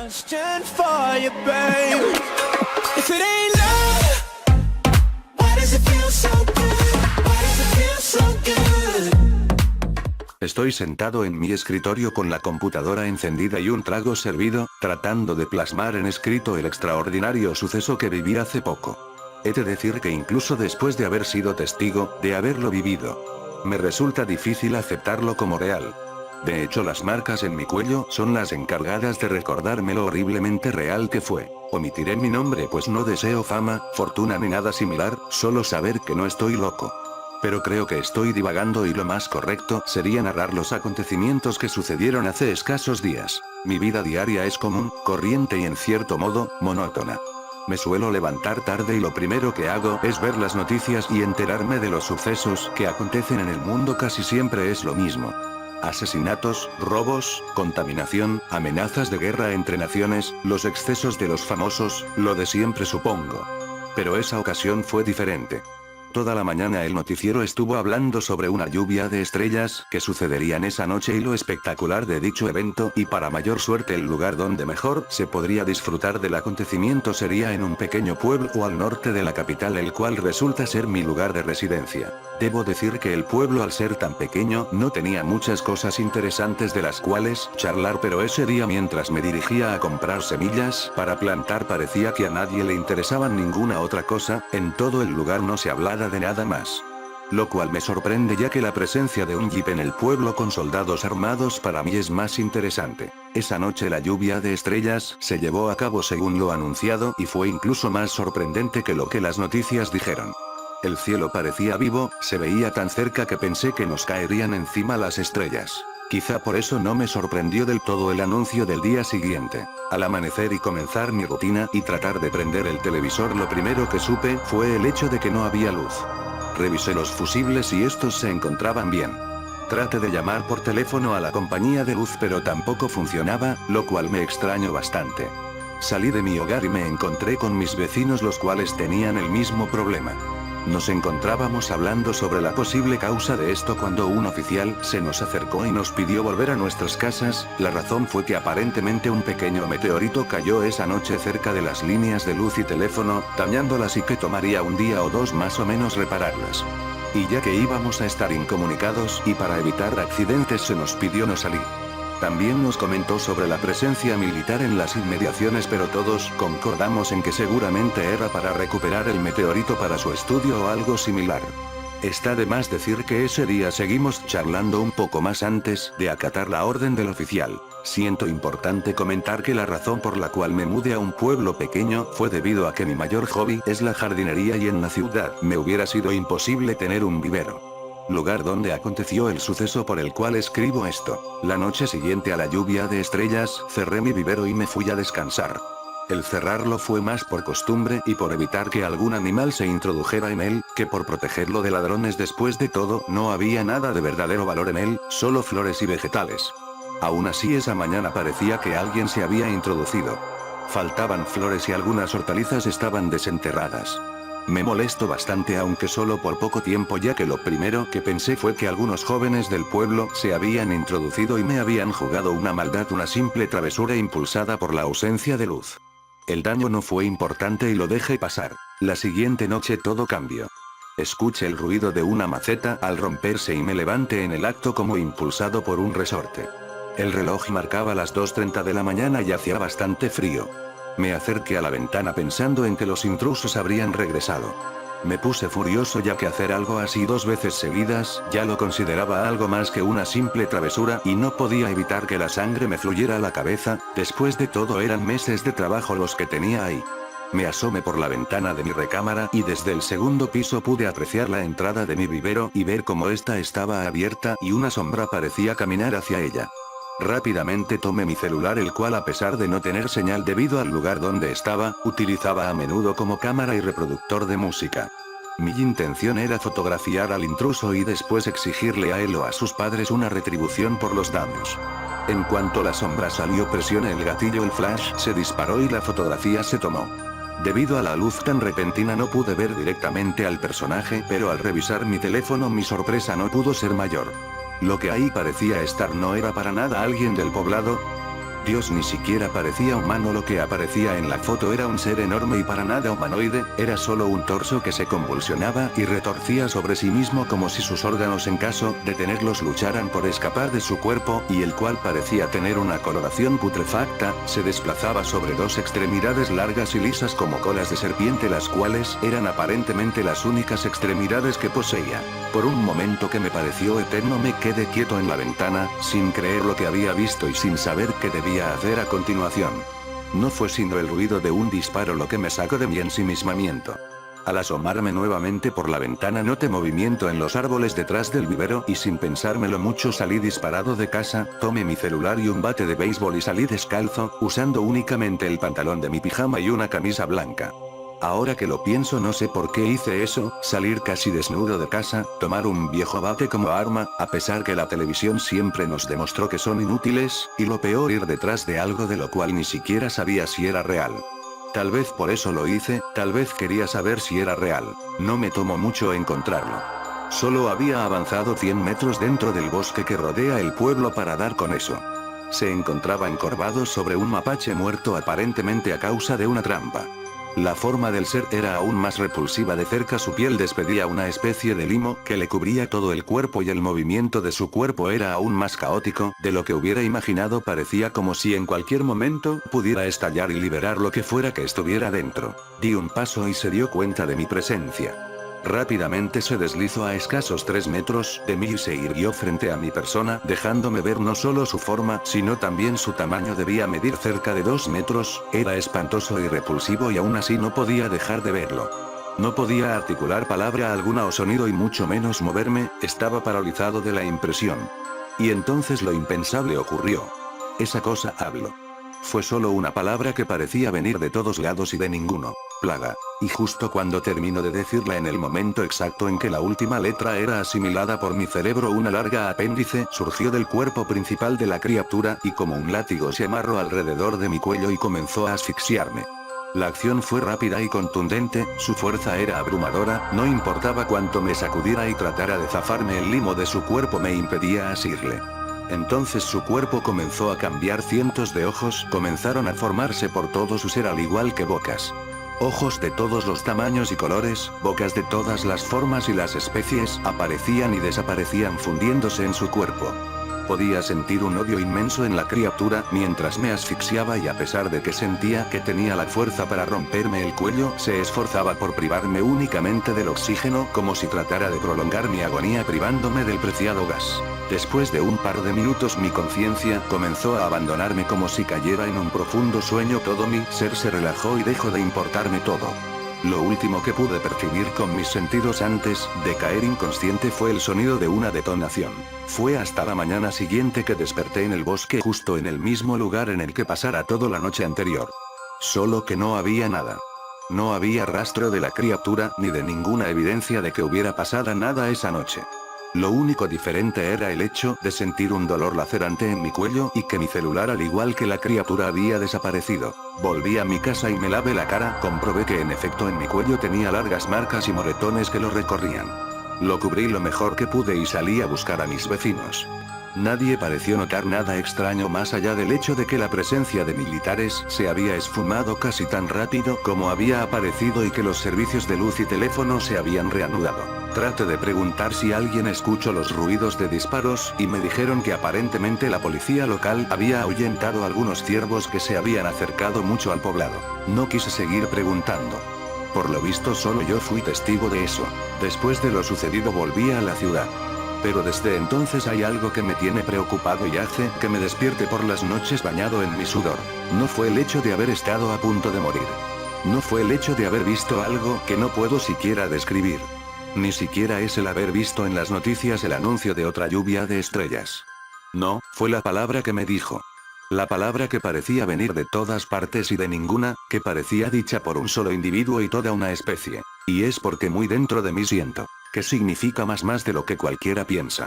Question for you, babe. If it ain't love, why does it feel so good? Why does it feel so good? Estoy sentado en mi escritorio con la computadora encendida y un trago servido, tratando de plasmar en escrito el extraordinario suceso que viví hace poco. He de decir que incluso después de haber sido testigo, de haberlo vivido, me resulta difícil aceptarlo como real. De hecho, las marcas en mi cuello son las encargadas de recordarme lo horriblemente real que fue. Omitiré mi nombre pues no deseo fama, fortuna ni nada similar, solo saber que no estoy loco. Pero creo que estoy divagando y lo más correcto sería narrar los acontecimientos que sucedieron hace escasos días. Mi vida diaria es común, corriente y en cierto modo, monótona. Me suelo levantar tarde y lo primero que hago es ver las noticias y enterarme de los sucesos que acontecen en el mundo. Casi siempre es lo mismo. Asesinatos, robos, contaminación, amenazas de guerra entre naciones, los excesos de los famosos, lo de siempre supongo. Pero esa ocasión fue diferente. Toda la mañana el noticiero estuvo hablando sobre una lluvia de estrellas que sucederían esa noche y lo espectacular de dicho evento, y para mayor suerte el lugar donde mejor se podría disfrutar del acontecimiento sería en un pequeño pueblo al norte de la capital, el cual resulta ser mi lugar de residencia. Debo decir que el pueblo, al ser tan pequeño, no tenía muchas cosas interesantes de las cuales charlar, pero ese día mientras me dirigía a comprar semillas para plantar parecía que a nadie le interesaba ninguna otra cosa, en todo el lugar no se hablaba de nada más. Lo cual me sorprende, ya que la presencia de un jeep en el pueblo con soldados armados para mí es más interesante. Esa noche la lluvia de estrellas se llevó a cabo según lo anunciado y fue incluso más sorprendente que lo que las noticias dijeron. El cielo parecía vivo, se veía tan cerca que pensé que nos caerían encima las estrellas. Quizá por eso no me sorprendió del todo el anuncio del día siguiente. Al amanecer y comenzar mi rutina y tratar de prender el televisor, lo primero que supe fue el hecho de que no había luz. Revisé los fusibles y estos se encontraban bien. Traté de llamar por teléfono a la compañía de luz, pero tampoco funcionaba, lo cual me extrañó bastante. Salí de mi hogar y me encontré con mis vecinos, los cuales tenían el mismo problema. Nos encontrábamos hablando sobre la posible causa de esto cuando un oficial se nos acercó y nos pidió volver a nuestras casas. La razón fue que aparentemente un pequeño meteorito cayó esa noche cerca de las líneas de luz y teléfono, dañándolas, y que tomaría un día o dos más o menos repararlas. Y ya que íbamos a estar incomunicados y para evitar accidentes se nos pidió no salir. También nos comentó sobre la presencia militar en las inmediaciones, pero todos concordamos en que seguramente era para recuperar el meteorito para su estudio o algo similar. Está de más decir que ese día seguimos charlando un poco más antes de acatar la orden del oficial. Siento importante comentar que la razón por la cual me mudé a un pueblo pequeño fue debido a que mi mayor hobby es la jardinería y en la ciudad me hubiera sido imposible tener un vivero. Lugar donde aconteció el suceso por el cual escribo esto. La noche siguiente a la lluvia de estrellas, cerré mi vivero y me fui a descansar. El cerrarlo fue más por costumbre y por evitar que algún animal se introdujera en él, que por protegerlo de ladrones. Después de todo, no había nada de verdadero valor en él, solo flores y vegetales. Aún así, esa mañana parecía que alguien se había introducido. Faltaban flores y algunas hortalizas estaban desenterradas. Me molestó bastante, aunque solo por poco tiempo, ya que lo primero que pensé fue que algunos jóvenes del pueblo se habían introducido y me habían jugado una maldad, una simple travesura impulsada por la ausencia de luz. El daño no fue importante y lo dejé pasar. La siguiente noche todo cambió. Escuché el ruido de una maceta al romperse y me levanté en el acto como impulsado por un resorte. El reloj marcaba las 2:30 de la mañana y hacía bastante frío. Me acerqué a la ventana pensando en que los intrusos habrían regresado. Me puse furioso, ya que hacer algo así 2 veces seguidas ya lo consideraba algo más que una simple travesura, y no podía evitar que la sangre me fluyera a la cabeza. Después de todo, eran meses de trabajo los que tenía ahí. Me asomé por la ventana de mi recámara y desde el segundo piso pude apreciar la entrada de mi vivero y ver cómo esta estaba abierta y una sombra parecía caminar hacia ella. Rápidamente tomé mi celular, el cual, a pesar de no tener señal debido al lugar donde estaba, utilizaba a menudo como cámara y reproductor de música. Mi intención era fotografiar al intruso y después exigirle a él o a sus padres una retribución por los daños. En cuanto la sombra salió, presioné el gatillo, el flash se disparó y la fotografía se tomó. Debido a la luz tan repentina no pude ver directamente al personaje, pero al revisar mi teléfono mi sorpresa no pudo ser mayor. Lo que ahí parecía estar no era para nada alguien del poblado. Dios, ni siquiera parecía humano. Lo que aparecía en la foto era un ser enorme y para nada humanoide, era solo un torso que se convulsionaba y retorcía sobre sí mismo como si sus órganos, en caso de tenerlos, lucharan por escapar de su cuerpo, y el cual parecía tener una coloración putrefacta. Se desplazaba sobre dos extremidades largas y lisas como colas de serpiente, las cuales eran aparentemente las únicas extremidades que poseía. Por un momento que me pareció eterno me quedé quieto en la ventana, sin creer lo que había visto y sin saber qué debía hacer a continuación. No fue sino el ruido de un disparo lo que me sacó de mi ensimismamiento. Al asomarme nuevamente por la ventana noté movimiento en los árboles detrás del vivero y sin pensármelo mucho salí disparado de casa, tomé mi celular y un bate de béisbol y salí descalzo, usando únicamente el pantalón de mi pijama y una camisa blanca. Ahora que lo pienso, no sé por qué hice eso, salir casi desnudo de casa, tomar un viejo bate como arma, a pesar que la televisión siempre nos demostró que son inútiles, y lo peor, ir detrás de algo de lo cual ni siquiera sabía si era real. Tal vez por eso lo hice, tal vez quería saber si era real. No me tomó mucho encontrarlo. Solo había avanzado 100 metros dentro del bosque que rodea el pueblo para dar con eso. Se encontraba encorvado sobre un mapache muerto, aparentemente a causa de una trampa. La forma del ser era aún más repulsiva de cerca, su piel despedía una especie de limo que le cubría todo el cuerpo y el movimiento de su cuerpo era aún más caótico de lo que hubiera imaginado. Parecía como si en cualquier momento pudiera estallar y liberar lo que fuera que estuviera dentro. Di un paso y se dio cuenta de mi presencia. Rápidamente se deslizó a escasos 3 metros de mí y se irguió frente a mi persona, dejándome ver no solo su forma, sino también su tamaño. Debía medir cerca de 2 metros, era espantoso y repulsivo y aún así no podía dejar de verlo. No podía articular palabra alguna o sonido y mucho menos moverme, estaba paralizado de la impresión. Y entonces lo impensable ocurrió. Esa cosa habló. Fue solo una palabra que parecía venir de todos lados y de ninguno. Plaga. Y justo cuando terminó de decirla, en el momento exacto en que la última letra era asimilada por mi cerebro, una larga apéndice surgió del cuerpo principal de la criatura y como un látigo se amarró alrededor de mi cuello y comenzó a asfixiarme. La acción fue rápida y contundente, su fuerza era abrumadora, no importaba cuánto me sacudiera y tratara de zafarme, el limo de su cuerpo me impedía asirle. Entonces su cuerpo comenzó a cambiar, cientos de ojos comenzaron a formarse por todo su ser, al igual que bocas. Ojos de todos los tamaños y colores, bocas de todas las formas y las especies, aparecían y desaparecían fundiéndose en su cuerpo. Podía sentir un odio inmenso en la criatura mientras me asfixiaba y a pesar de que sentía que tenía la fuerza para romperme el cuello, se esforzaba por privarme únicamente del oxígeno, como si tratara de prolongar mi agonía privándome del preciado gas. Después de un par de minutos mi conciencia comenzó a abandonarme como si cayera en un profundo sueño. Todo mi ser se relajó y dejó de importarme todo. Lo último que pude percibir con mis sentidos antes de caer inconsciente fue el sonido de una detonación. Fue hasta la mañana siguiente que desperté en el bosque, justo en el mismo lugar en el que pasara toda la noche anterior. Solo que no había nada. No había rastro de la criatura ni de ninguna evidencia de que hubiera pasado nada esa noche. Lo único diferente era el hecho de sentir un dolor lacerante en mi cuello y que mi celular, al igual que la criatura, había desaparecido. Volví a mi casa y me lavé la cara, comprobé que en efecto en mi cuello tenía largas marcas y moretones que lo recorrían. Lo cubrí lo mejor que pude y salí a buscar a mis vecinos. Nadie pareció notar nada extraño más allá del hecho de que la presencia de militares se había esfumado casi tan rápido como había aparecido y que los servicios de luz y teléfono se habían reanudado. Traté de preguntar si alguien escuchó los ruidos de disparos y me dijeron que aparentemente la policía local había ahuyentado algunos ciervos que se habían acercado mucho al poblado. No quise seguir preguntando. Por lo visto solo yo fui testigo de eso. Después de lo sucedido volví a la ciudad. Pero desde entonces hay algo que me tiene preocupado y hace que me despierte por las noches bañado en mi sudor. No fue el hecho de haber estado a punto de morir. No fue el hecho de haber visto algo que no puedo siquiera describir. Ni siquiera es el haber visto en las noticias el anuncio de otra lluvia de estrellas. No, fue la palabra que me dijo. La palabra que parecía venir de todas partes y de ninguna, que parecía dicha por un solo individuo y toda una especie. Y es porque muy dentro de mí siento que significa más de lo que cualquiera piensa.